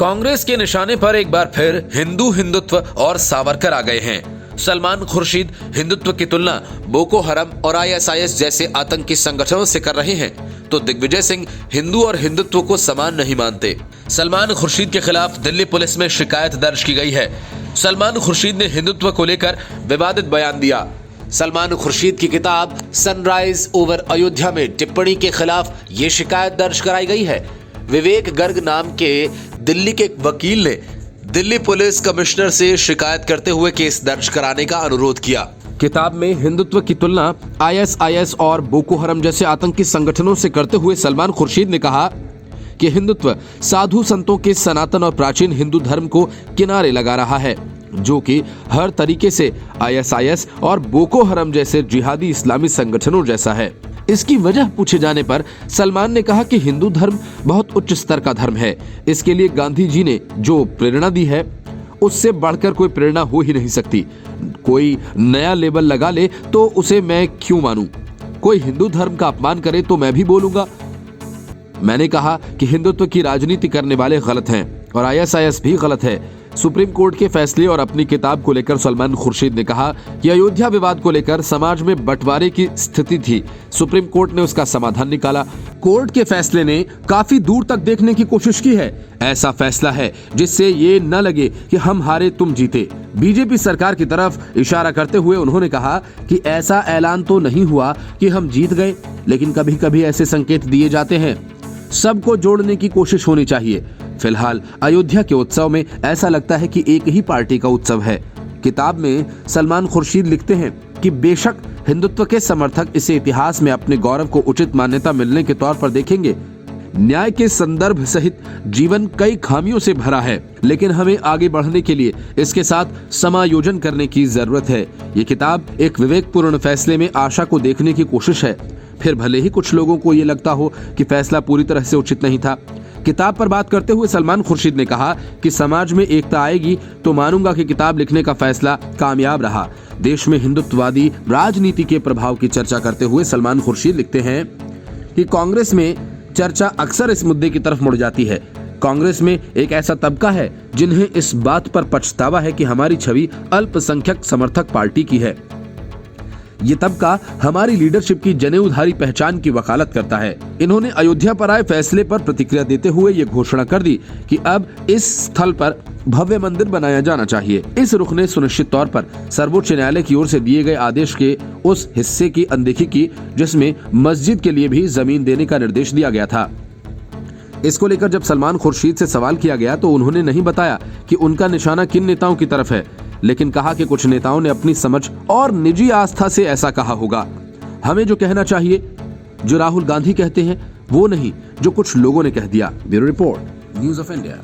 कांग्रेस के निशाने पर एक बार फिर हिंदू हिंदुत्व और सावरकर आ गए हैं। सलमान खुर्शीद हिंदुत्व की तुलना बोको हरम और आईएसआईएस जैसे आतंकी संगठनों से कर रहे हैं, तो दिग्विजय सिंह हिंदू और हिंदुत्व को समान नहीं मानते। सलमान खुर्शीद के खिलाफ दिल्ली पुलिस में शिकायत दर्ज की गई है। सलमान खुर्शीद ने हिंदुत्व को लेकर विवादित बयान दिया। सलमान खुर्शीद की किताब सनराइज ओवर अयोध्या में टिप्पणी के खिलाफ ये शिकायत दर्ज कराई गई है। विवेक गर्ग नाम के दिल्ली के एक वकील ने दिल्ली पुलिस कमिश्नर से शिकायत करते हुए केस दर्ज कराने का अनुरोध किया। किताब में हिंदुत्व की तुलना आईएसआईएस और बोको हरम जैसे आतंकी संगठनों से करते हुए सलमान खुर्शीद ने कहा कि हिंदुत्व साधु संतों के सनातन और प्राचीन हिंदू धर्म को किनारे लगा रहा है, जो कि हर तरीके से आईएसआईएस और बोको हरम जैसे जिहादी इस्लामी संगठनों जैसा है। इसकी वजह पूछे जाने पर सलमान ने कहा कि हिंदू धर्म बहुत उच्च स्तर का धर्म है। इसके लिए गांधी जी ने जो प्रेरणा दी है, उससे बढ़कर कोई प्रेरणा हो ही नहीं सकती। कोई नया लेबल लगा ले तो उसे मैं क्यों मानूं? कोई हिंदू धर्म का अपमान करे तो मैं भी बोलूंगा। मैंने कहा कि हिंदुत्व की राजनीति करने वाले गलत हैं और आईएसआईएस भी गलत है। सुप्रीम कोर्ट के फैसले और अपनी किताब को लेकर सलमान खुर्शीद ने कहा कि अयोध्या विवाद को लेकर समाज में बंटवारे की स्थिति थी। सुप्रीम कोर्ट ने उसका समाधान निकाला। कोर्ट के फैसले ने काफी दूर तक देखने की कोशिश की है। ऐसा फैसला है जिससे ये न लगे कि हम हारे तुम जीते। बीजेपी सरकार की तरफ इशारा करते हुए उन्होंने कहा कि ऐसा ऐलान तो नहीं हुआ कि हम जीत गए, लेकिन कभी कभी ऐसे संकेत दिए जाते हैं। सबको जोड़ने की कोशिश होनी चाहिए। फिलहाल अयोध्या के उत्सव में ऐसा लगता है कि एक ही पार्टी का उत्सव है। किताब में सलमान खुर्शीद लिखते हैं कि बेशक हिंदुत्व के समर्थक इसे इतिहास में अपने गौरव को उचित मान्यता मिलने के तौर पर देखेंगे। न्याय के संदर्भ सहित जीवन कई खामियों से भरा है, लेकिन हमें आगे बढ़ने के लिए इसके साथ समायोजन करने की जरूरत है। ये किताब एक विवेकपूर्ण फैसले में आशा को देखने की कोशिश है। फिर भले ही कुछ लोगों को ये लगता हो कि फैसला पूरी तरह से उचित नहीं था। किताब पर बात करते हुए सलमान खुर्शीद ने कहा कि समाज में एकता आएगी तो मानूंगा कि किताब लिखने का फैसला कामयाब रहा। देश में हिंदुत्ववादी राजनीति के प्रभाव की चर्चा करते हुए सलमान खुर्शीद लिखते हैं कि कांग्रेस में चर्चा अक्सर इस मुद्दे की तरफ मुड़ जाती है। कांग्रेस में एक ऐसा तबका है जिन्हें इस बात पर पछतावा है कि हमारी छवि अल्पसंख्यक समर्थक पार्टी की है। ये तबका हमारी लीडरशिप की जनेऊधारी पहचान की वकालत करता है। इन्होंने अयोध्या पर आए फैसले पर प्रतिक्रिया देते हुए ये घोषणा कर दी कि अब इस स्थल पर भव्य मंदिर बनाया जाना चाहिए। इस रुख ने सुनिश्चित तौर पर सर्वोच्च न्यायालय की ओर से दिए गए आदेश के उस हिस्से की अनदेखी की जिसमें मस्जिद के लिए भी जमीन देने का निर्देश दिया गया था। इसको लेकर जब सलमान खुर्शीद से सवाल किया गया तो उन्होंने नहीं बताया कि उनका निशाना किन नेताओं की तरफ है, लेकिन कहा कि कुछ नेताओं ने अपनी समझ और निजी आस्था से ऐसा कहा होगा। हमें जो कहना चाहिए, जो राहुल गांधी कहते हैं, वो नहीं जो कुछ लोगों ने कह दिया। Bureau report, news of India.